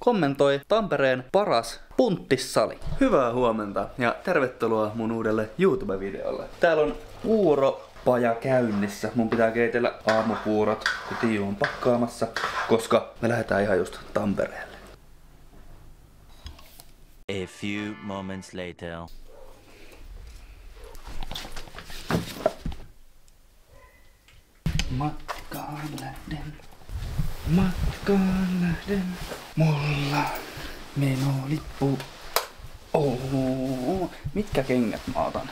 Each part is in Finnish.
kommentoi Tampereen paras punttissali. Hyvää huomenta ja tervetuloa mun uudelle YouTube-videolle. Täällä on puuropaja käynnissä. Mun pitää keitellä aamupuurot, kun Tiiu on pakkaamassa, koska me lähdetään ihan just Tampereelle. A few moments later. Matkaan lähden, mulla menolippu. Oh, mitkä kengät mä otan?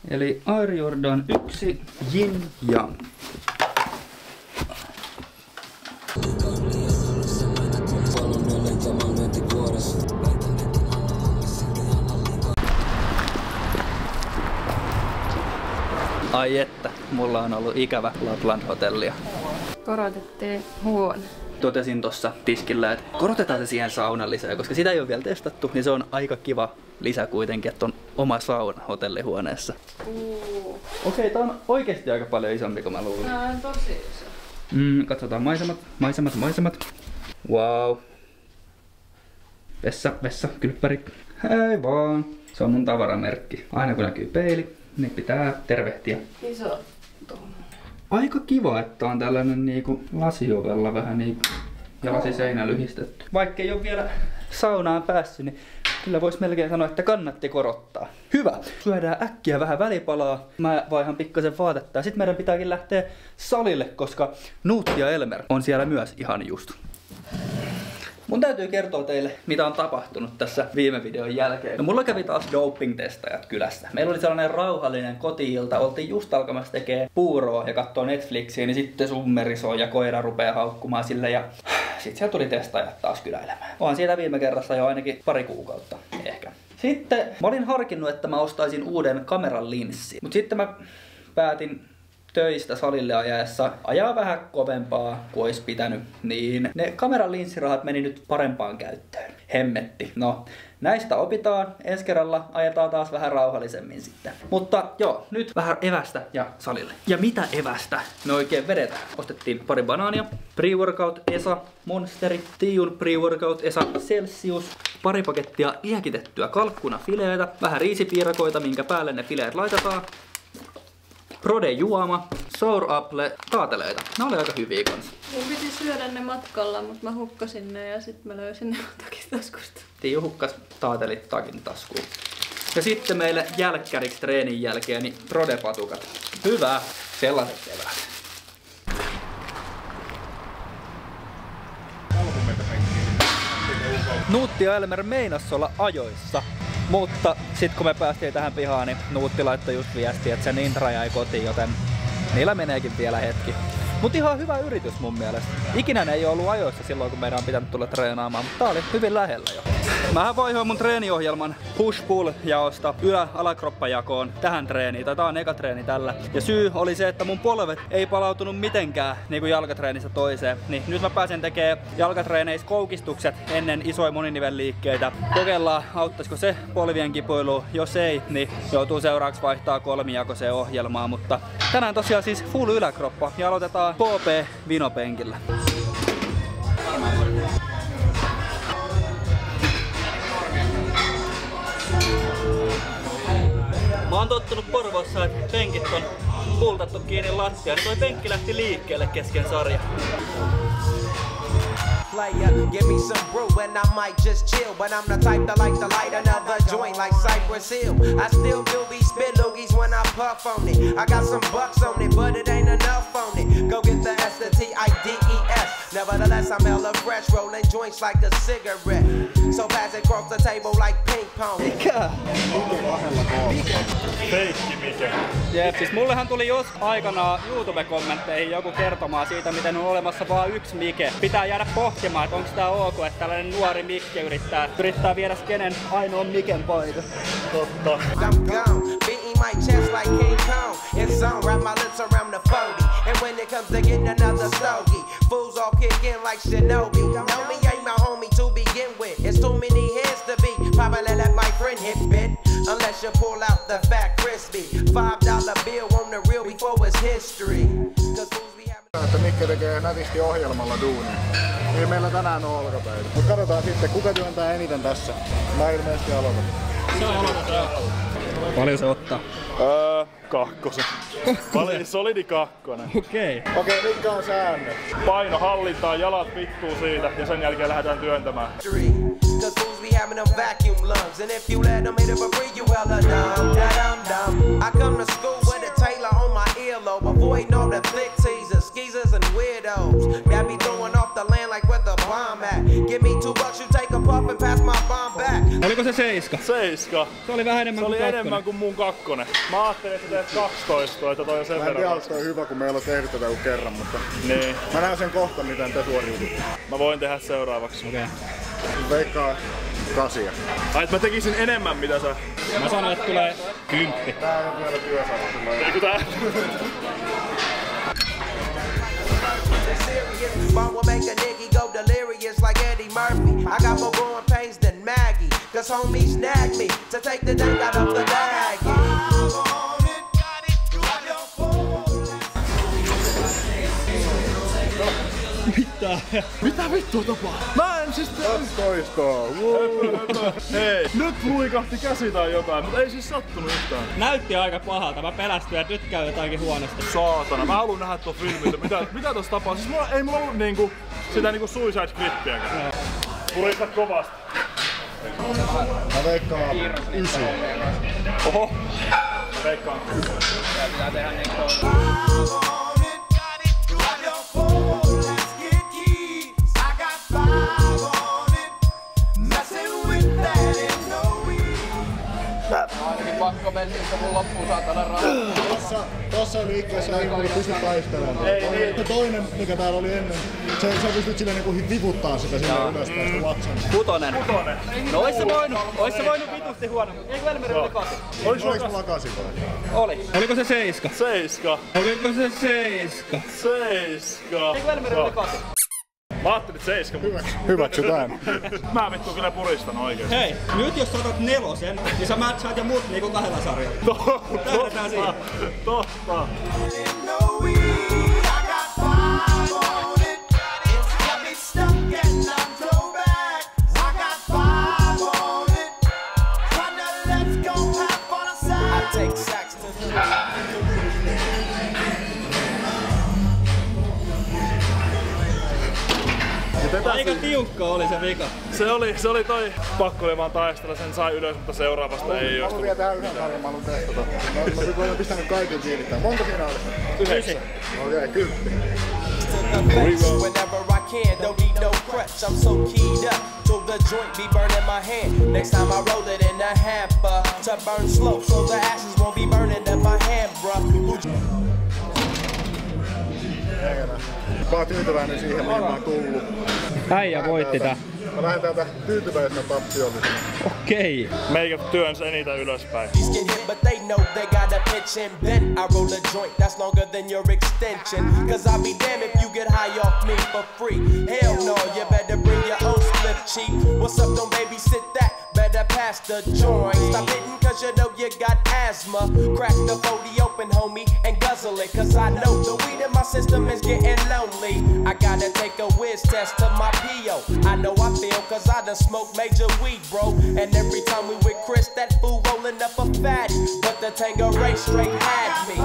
Eli Air Jordan 1 Yin Yang. Ai että, mulla on ollut ikävä Lapland-hotellia. Korotettiin huone. Totesin tossa tiskillä, että korotetaan se siihen saunan lisää, koska sitä ei ole vielä testattu, niin se on aika kiva lisä kuitenkin, että on oma sauna hotellihuoneessa. Okei, tää on oikeesti aika paljon isompi kuin mä luulin. Tää on tosi iso. Katsotaan maisemat. Wow. Vessa, kylppäri. Hei vaan. Se on mun tavaramerkki. Aina kun näkyy peili, niin pitää tervehtiä. Iso tuommoinen. Aika kiva, että on tällainen niinku lasiovella vähän niinku ja lasiseinä lyhistetty. Vaikka ei ole vielä saunaan päässyt, niin kyllä vois melkein sanoa, että kannatti korottaa. Hyvä! Syödään äkkiä vähän välipalaa. Mä vaihan pikkasen vaatetta ja sit meidän pitääkin lähteä salille, koska Nuutti ja Elmer on siellä myös ihan just. Mun täytyy kertoa teille, mitä on tapahtunut tässä viime videon jälkeen. No, mulla kävi taas doping-testajat kylässä. Meillä oli sellainen rauhallinen koti-ilta. Oltiin just alkamassa tekee puuroa ja kattoo Netflixiä, niin sitten summerisoi ja koira rupeaa haukkumaan sille ja sitten siellä tuli testajat taas kyläilemään. Oon siitä viime kerrassa jo ainakin pari kuukautta ehkä. Sitten mä olin harkinnut, että mä ostaisin uuden kameran linssin. Mut sitten mä päätin töistä salille ajaessa ajaa vähän kovempaa kuin olisi pitänyt, niin ne kameran linssirahat meni nyt parempaan käyttöön. Hemmetti. No, näistä opitaan. Ensi kerralla ajetaan taas vähän rauhallisemmin sitten. Mutta joo, nyt vähän evästä ja salille. Ja mitä evästä me oikein vedetään? Ostettiin pari banaania, pre-workout Esa, Monsteri, Tiiun pre-workout Esa, Celsius, pari pakettia liekitettyä kalkkunafileitä, vähän riisipiirakoita, minkä päälle ne fileet laitetaan, Prode juoma, Sour Apple, taateleita. Ne oli aika hyviä kanssa. Mun piti syödä ne matkalla, mutta mä hukkasin ne ja sit mä löysin ne takitaskusta. Tiiu hukkas taatelit takin taskuun. Ja sitten meille jälkkäriksi treenin jälkeen niin Prode-patukat. Hyvä! Sellaiset eväät. Nuutti ja Elmer meinas olla ajoissa. Mutta sit kun me päästiin tähän pihaan, niin Nuutti laittoi just viestiä, että se Nintra jäi kotiin, joten niillä meneekin vielä hetki. Mut ihan hyvä yritys mun mielestä. Ikinä ne ei ollut ajoissa silloin, kun meidän on pitänyt tulla treenaamaan, mutta tää oli hyvin lähellä jo. Mähän vaihoin mun treeniohjelman push-pull-jaosta ylä-alakroppajakoon tähän treeniin, tai tää on eka treeni tällä. Ja syy oli se, että mun polvet ei palautunut mitenkään niin kuin jalkatreenistä toiseen. Niin nyt mä pääsen tekemään jalkatreeneissä koukistukset ennen isoja moninivelliikkeitä. Kokeillaan, auttaisiko se polvien kipuiluun. Jos ei, niin joutuu seuraavaksi vaihtaa kolmijakoiseen ohjelmaan. Mutta tänään tosiaan siis full yläkroppa ja aloitetaan KP vinopenkillä. Mä oon tottunut Porvoossa, että penkit on pultattu kiinni lattiaan, niin toi penkki lähti liikkeelle kesken sarja. Give me some brew and I might just chill, but I'm the type to like to light another joint like Cypress Hill. I still do be spit loogies when I puff on it. I got some bucks on it, but it ain't enough on it. Go get the S-T-I-D-E-S. Nevertheless, I'm hella fresh, rolling joints like a cigarette. So pass it across the table like ping pong. Mikä? Feikki mikä? Jep, siis mullehan tuli jos aikanaan YouTube-kommentteihin joku kertomaan siitä, miten on olemassa vaan yksi Mike. Pitää jäädä pohtimaan, että onko tää ok, että tällainen nuori Mikke yrittää viedä skenen ainoan Miken paikan. Totta. My chest like King Kong, in zone, wrap my lips around the 40. And when it comes to getting another stogie, fools all kick in like Shinobi. Know me ain't my homie to begin with. It's too many hands to be. Probably let my friend hit bit. Unless you pull out the fat crispy $5 bill on the real before it's history. Että Mikke tekee nätisti ohjelmalla duunia. Niin meillä tänään on olkapäivä. Mut katsotaan sitten, kuka työntää eniten tässä. Mä ilmeisesti aloitan. Sä aloitat, joo. Paljon se ottaa? Kakkosen. Solidi kakkonen. Okei. Okei, mitkä on säännöt? Paino hallintaan, jalat vittuu siitä ja sen jälkeen lähdetään työntämään. Cause fools be having them vacuum lungs. And if you let them hit it for free, you hella dumb, da-dum-dum. I come to school with a Taylor on my earlobe, avoiding all the flick teasers, skeezers and weirdos that be throwing off the land like where the bomb at. Give me $2, you take a puff and pass my bomb back. Oliko se 7? 7. Se oli vähän enemmän Se oli kuin 2. enemmän kuin mun kakkonen. Mä ajattelin, että teet 12, että toi on sen Mä en tiedä, verran. onko toi hyvä, kun meillä on tehty tätä kuin kerran, mutta Niin. mä näen sen kohta, miten te suoriudutte. Mä voin tehdä seuraavaksi. Okei. Veikkaa 8. Ai, et mä tekisin enemmän mitä sä. Mä sanoin, että tulee 10. Tää on vielä työsarjassa. Eikö tää? Bomb will make a nigga go delirious like Eddie Murphy. I got more growing pains than Maggie, cause homies snagged me to take the dunk out of the bag. Mitä vittua tapaa? Mä en siis tee. 12. Hei, nyt luikahti käsi tai jotain, mutta ei siis sattunut yhtään. Näytti aika pahalta. Mä pelästyin, että nyt käy jotainkin huonosti. Saatana, mä haluun nähdä ton filmin. Mitä tossa tapaa? Siis ei mulla ollut niinku sitä niinku suicide scriptiäkään. Purista kovasti. Mä veikkaan 9. Oho. Veikkaan. Pitää tehdä niin pakko mennä, kun mun loppuu saatana rahaa. Tossa liikkeessä ei voi pysty taistelemaan. Ei. Toinen, mikä täällä oli ennen, sä pystyt silleen niinku vivuttaa sitä sinne ylöspäin sitä vatsan. 6. Kutonen. No ois se voinut vitusti huonommin. Eikö Elmeri oli 8? Oliko mulla 8 vai? Oli. Oliko se 7? 7. Oliko se 7? 7. Eikö Elmeri oli 8? Mä ajattelin 7. Hyväksytään. Mä vittu kyllä puristan oikeesti. Hei, nyt jos otat 4, niin sä matchaat ja mut niinku 2 sarjalla. Tähdetään siihen. Totta. Aika tiukka oli se vika. Se oli toi pakko oli vaan taistella, sen sai ylös, mutta seuraavasta ei Mä jos. haluan vielä tehdä yhden sarjan, mä haluan testata. Mä olen pistänyt kaiken kiinnittää. Monta siinä oli? 9. Okei, 10. Whenever I can, don't need no crutch. I'm so keyed up, so the joint be burning my hand. Next time I roll it in a hamper to burn slow, so the ashes won't be burning in my hand, bruh. Mä oon tyytyväinen siihen, mihin mä oon tullut. Äijä voitti tää. Mä lähden täältä tyytyväisenä tappiollisena. Okei. Meikä työns eniten ylöspäin. These get hit, but they know they got a pitch and bend. I roll a joint that's longer than your extension. Cause I'll be damned if you get high off me for free. Hell no, you better bring your own split cheek. What's up, don't babysit that? Better pass the joint. Stop hitting cause you know you got asthma. Crack the 40 open, homie, and guzzle it. Cause I know the weed in my system is getting lonely. I gotta take a whiz test to my P.O. I know I feel cause I done smoked major weed, bro. And every time we with Chris, that fool rolling up a fatty. But the Tangeray straight had me.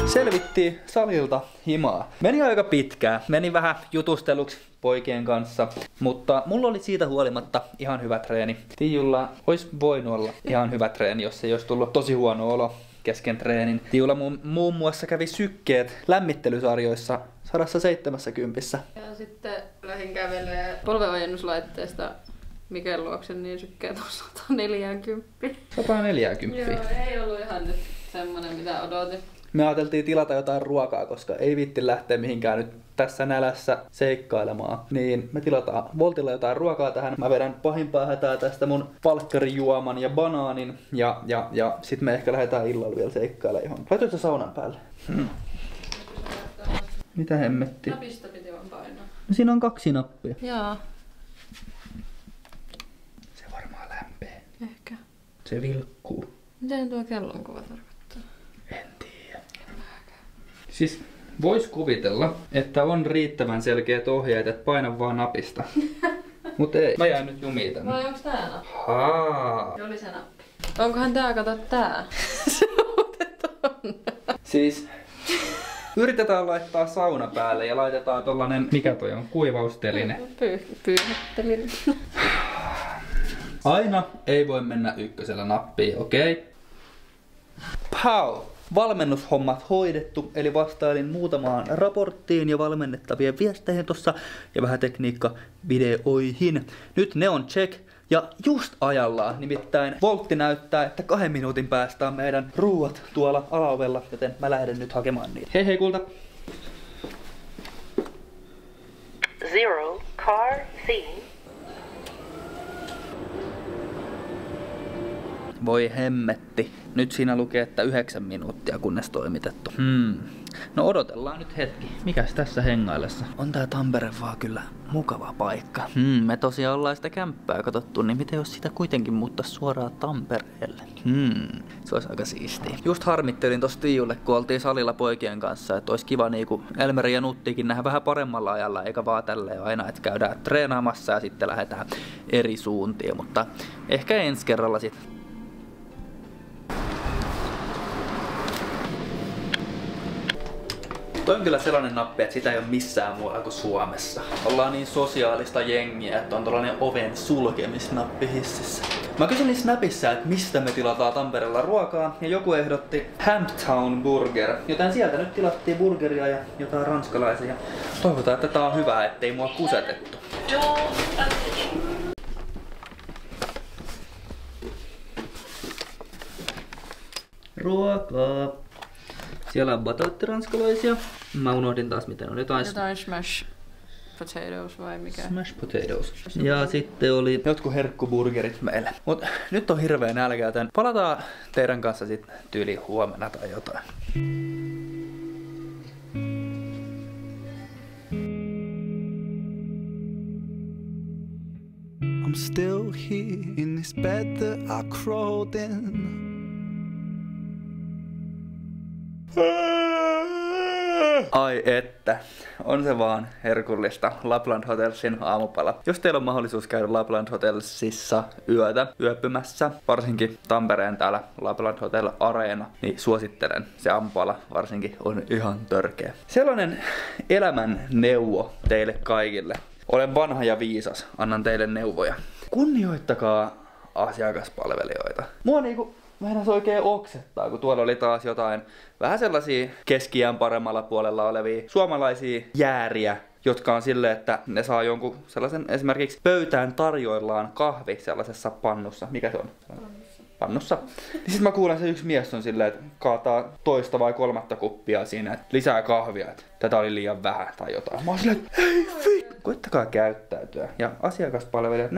Selvittiin salilta himaa. Meni aika pitkään. Meni vähän jutusteluksi poikien kanssa, mutta mulla oli siitä huolimatta ihan hyvä treeni. Tiijulla olisi voinut olla ihan hyvä treeni, jos ei olisi tullut tosi huono olo kesken treenin. Tiijulla muun muassa kävi sykkeet lämmittelysarjoissa 170. Ja sitten lähdin kävelemään polvenojennuslaitteesta Miken luoksen, niin sykkeet on 140. 140. Joo, ei ollut ihan nyt semmonen mitä odotin. Me ajateltiin tilata jotain ruokaa, koska ei viitti lähteä mihinkään nyt tässä nälässä seikkailemaan. Niin me tilataan Voltilla jotain ruokaa tähän. Mä vedän pahimpaa hätää tästä mun palkkarijuoman ja banaanin. Ja sit me ehkä lähdetään illalla vielä seikkailemaan johon. Laitoit sä saunan päälle? Mitä hemmetti? Napista piti vaan painaa. No, siinä on 2 nappia. Joo. Se varmaan lämpee. Ehkä. Se vilkkuu. Miten tuo kellonkuva tarkoittaa? En tiedä. Siis vois kuvitella, että on riittävän selkeät ohjeet, että paina vaan napista. Mut ei. Mä jään nyt jumiin tänne. Vai onks tää nappi? Haa. Se oli se nappi. Onkohan tää, kato tää? Se otetaan. Siis yritetään laittaa sauna päälle ja laitetaan tollanen, mikä toi on, kuivausteline. Pyyhettelin. Aina ei voi mennä ykkösellä nappiin, okei? Pau! Valmennushommat hoidettu, eli vastailin muutamaan raporttiin ja valmennettavien viesteihin tossa ja vähän tekniikkavideoihin. Nyt ne on check ja just ajallaan, nimittäin Voltti näyttää, että 2 minuutin päästä on meidän ruuat tuolla alaovella, joten mä lähden nyt hakemaan niitä. Hei hei kulta! 0 car scene. Voi hemmetti. Nyt siinä lukee, että 9 minuuttia kunnes toimitettu. No odotellaan nyt hetki. Mikäs tässä hengaillessa? On tää Tampere vaan kyllä mukava paikka. Me tosiaan ollaan sitä kämppää katsottu, niin miten jos sitä kuitenkin muuttais suoraan Tampereelle? Se olisi aika siistiä. Just harmittelin tossa Tiiulle, kun oltiin salilla poikien kanssa, että olisi kiva niinku Elmeri ja Nuttikin nähdä vähän paremmalla ajalla, eikä vaan tälleen aina, että käydään treenaamassa ja sitten lähdetään eri suuntiin. Mutta ehkä ensi kerralla sit. Toi on kyllä sellainen nappi, että sitä ei ole missään muualla kuin Suomessa. Ollaan niin sosiaalista jengiä, että on tollanen oven sulkemisnappi hississä. Mä kysyin niissä snapissa, että mistä me tilataan Tampereella ruokaa, ja joku ehdotti Hamptown Burger. Joten sieltä nyt tilattiin burgeria ja jotain ranskalaisia. Toivotaan, että tää on hyvää, ettei mua kusetettu. Ruokaa. Siellä on bataattiranskalaisia. Mä unohdin taas miten on jotain smash potatoes vai mikä? Smash potatoes. Ja sitten oli jotkut herkkuburgerit meille. Mut nyt on hirveä nälkä, joten palataan teidän kanssa sit tyyli huomenna tai jotain. I'm still here in this bed that I crawled in. Ai että, on se vaan herkullista. Lapland Hotelsin aamupala. Jos teillä on mahdollisuus käydä Lapland Hotelsissa yöpymässä, varsinkin Tampereen täällä Lapland Hotel Areena, niin suosittelen. Se aamupala varsinkin on ihan törkeä. Sellainen elämän neuvo teille kaikille. Olen vanha ja viisas, annan teille neuvoja. Kunnioittakaa asiakaspalvelijoita. Mua niinku meinas oikein oksettaa, kun tuolla oli taas jotain vähän sellaisia keski-iän paremmalla puolella olevia suomalaisia jääriä, jotka on silleen, että ne saa jonkun sellaisen, esimerkiksi pöytään tarjoillaan kahvi sellaisessa pannussa. Mikä se on? Pannussa. Niin sit mä kuulen, se yksi mies on silleen, että kaataa 2. vai 3. kuppia siinä, että lisää kahvia, että tätä oli liian vähän tai jotain. Mä oon silleen, että hei vittu! Koittakaa käyttäytyä. Ja asiakaspalvelijat,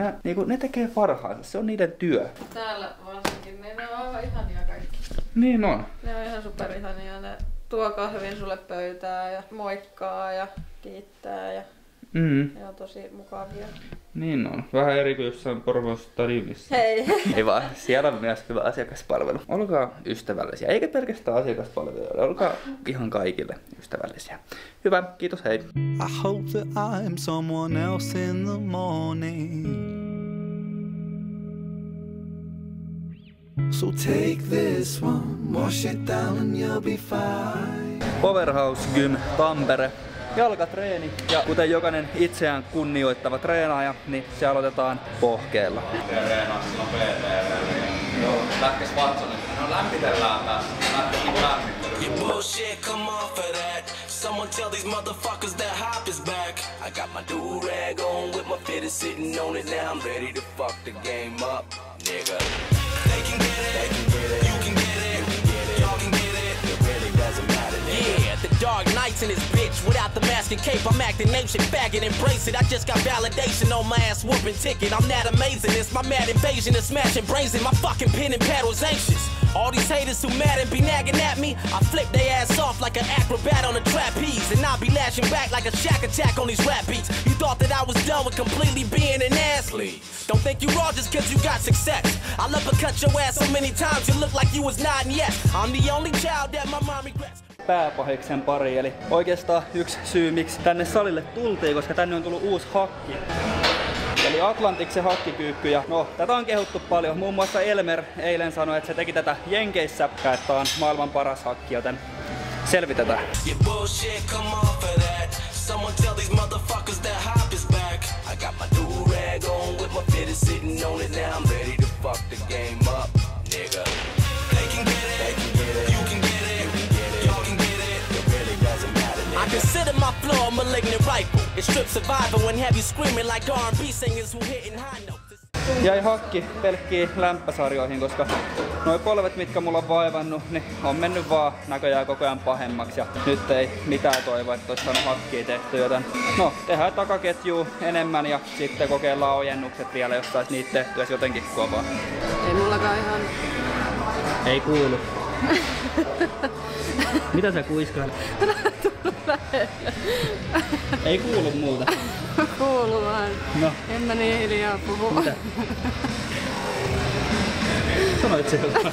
ne tekee parhaansa. Se on niiden työ. Täällä varsinkin, niin ne on aivan ihania kaikki. Niin on. Ne on ihan superihania. Ne tuo kahvin sulle pöytään ja moikkaa ja kiittää ja ne on tosi mukavia. Niin on. Vähän eri kuin jossain Porvoon stadionissa. Hei! Ei vaan, siellä on myös hyvä asiakaspalvelu. Olkaa ystävällisiä, eikä pelkästään asiakaspalvelijoille, olkaa ihan kaikille ystävällisiä. Hyvä, kiitos, hei! I hope that I'm someone else in the morning. So take this one, wash it down and you'll be fine. Powerhouse Gym Tampere. Jalkatreeni ja kuten jokainen itseään kunnioittava treenaaja, niin se aloitetaan pohkeella. Joo, lähkes vatsonen. No lämpitellään taas. Someone tell these motherfuckers that hop is back. I got my do-rag on with my fitter sitting on it. Now I'm ready to fuck the game up, nigga. They can get it, you can get it, y'all can get it. It really doesn't in this bitch without the mask and cape. I'm acting name shit, faggot, embrace it. I just got validation on my ass whooping ticket. I'm that amazing. It's my mad invasion of smashing brains in my fucking pen and paddle's anxious. All these haters who mad and be nagging at me, I flip their ass off like an acrobat on a trapeze, and I'll be lashing back like a shack attack on these rap beats. You thought that I was done with completely being an athlete. Don't think you raw just cause you got success. I'll uppercut your ass so many times you look like you was nodding yes. I'm the only child that my mom regrets. Pääpahiksen pari, eli oikeastaan yksi syy miksi tänne salille tultiin, koska tänne on tullut uusi hakki. Eli Atlantiksen hakkikyykky, ja no, tätä on kehuttu paljon. Muun muassa Elmer eilen sanoi, että se teki tätä Jenkeissä, ja että on maailman paras hakki, joten selvitetään. I consider my flow a malignant rifle. It strips survivor when have you screaming like R&B singers who hitting high notes. Jäi hakki pelkkiin lämpösarjoihin, koska noi polvet, mitkä mulla on vaivannut, niin on mennyt vaan näköjään koko ajan pahemmaksi. Ja nyt ei mitään toivoa, että olisi saanut hakkia tehty, joten no, tehdään takaketjua enemmän ja sitten kokeillaan ojennukset vielä, jos sais niitä tehtyä jotenkin kovaa. Ei mullakaan ihan... Ei kuulu. Mitä sä kuiskailet? Ei kuulu muuta. Kuuluu vaan. No. En mä niin hiljaa puhu. Mitä? Sanoit se jotain.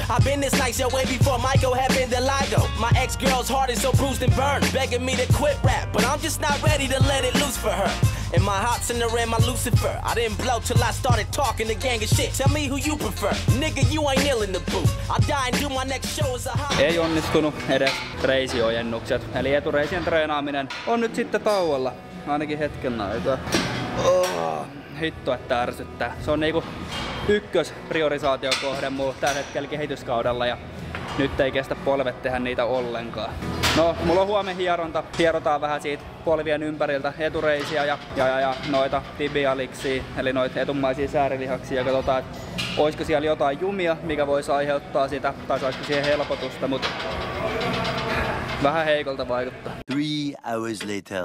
I've been this nice your way before Michael had been the Ligo. My ex-girl's heart is so bruised and burned, begging me to quit rap, but I'm just not ready to let it loose for her. And my heart's in the rim, my Lucifer. I didn't blow till I started talking the gang of shit. Tell me who you prefer. Nigga, you ain't ill in the booth. I'll die and do my next show as a hot. Ei onnistunut edes reisiojennukset. Eli etureisien treenaaminen on nyt sitten tauolla. Ainakin hetken aikaa. Hitto, että ärsyttää. Se on niinku ykköspriorisaatiokohde mulla tällä hetkellä kehityskaudella ja nyt ei kestä polvet tehdä niitä ollenkaan. No, mulla on huomenna hieronta. Hierotaan vähän siitä polvien ympäriltä etureisiä ja noita tibialiksia, eli noita etumaisia säärilihaksia, ja katsotaan, että olisiko siellä jotain jumia, mikä voisi aiheuttaa sitä, tai saisiko siihen helpotusta, mutta vähän heikolta vaikuttaa. 3 hours later.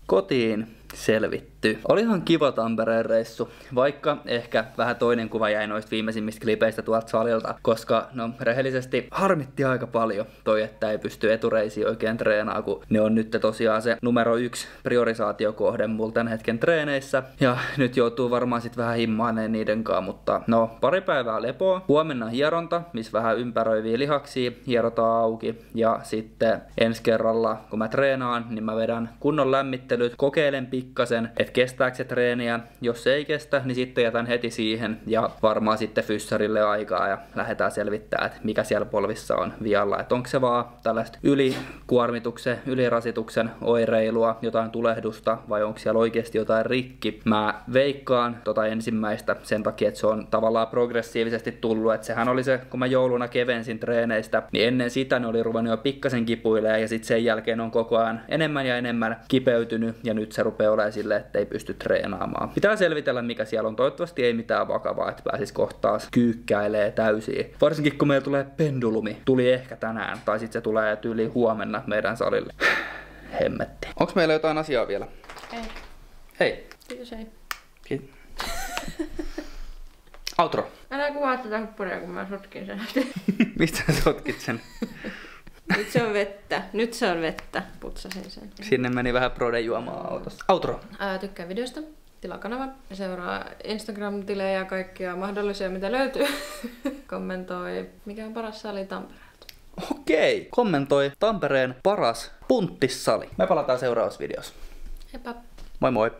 Kotiin selvitty. Olihan kiva Tampereen reissu, vaikka ehkä vähän toinen kuva jäi noista viimeisimmistä klipeistä tuolta salilta, koska no rehellisesti harmitti aika paljon toi, että ei pysty etureisiin oikein treenaamaan, kun ne on nyt tosiaan se numero 1 priorisaatiokohde mulla tämän hetken treeneissä, ja nyt joutuu varmaan sit vähän himmaaneen niiden kanssa, mutta no pari päivää lepoa, huomenna hieronta, missä vähän ympäröiviä lihaksia hierotaan auki, ja sitten ensi kerralla kun mä treenaan, niin mä vedän kunnon lämmittelyt, kokeilen pikkasen, että kestääkö se treeniä. Jos se ei kestä, niin sitten jätän heti siihen ja varmaan sitten fyssarille aikaa ja lähdetään selvittämään, että mikä siellä polvissa on vialla. Että onko se vaan tällaista ylikuormituksen, ylirasituksen oireilua, jotain tulehdusta vai onko siellä oikeasti jotain rikki. Mä veikkaan ensimmäistä sen takia, että se on tavallaan progressiivisesti tullut. Että sehän oli se, kun mä jouluna kevensin treeneistä, niin ennen sitä ne oli ruvennut jo pikkasen kipuilemaan ja sitten sen jälkeen on koko ajan enemmän ja enemmän kipeytynyt ja nyt se rupeaa olemaan silleen, että ei pysty treenaamaan. Pitää selvitellä, mikä siellä on. Toivottavasti ei mitään vakavaa, että pääsis kohtaa kyykkäilee täysiin. Varsinkin kun meillä tulee pendulumi. Tuli ehkä tänään, tai sitten se tulee tyyli huomenna meidän salille. Hemmetti. Onks meillä jotain asiaa vielä? Ei. Hei. Kiitos, hei. Kiitos. Outro. Älä kuvaa tätä huppuria, kun mä sotkin sen. Mistä sä sotkit sen? Nyt se on vettä. Nyt se on vettä. Putsasin sen. Sinne meni vähän prodejuomaa autossa. Outro. Tykkää videosta. Tilaa kanava. Seuraa Instagram-tilejä ja kaikkia mahdollisia, mitä löytyy. Kommentoi, mikä on paras sali Tampereelta. Okei. Kommentoi Tampereen paras punttissali. Me palataan seuraavassa videossa. Heippa. Moi moi.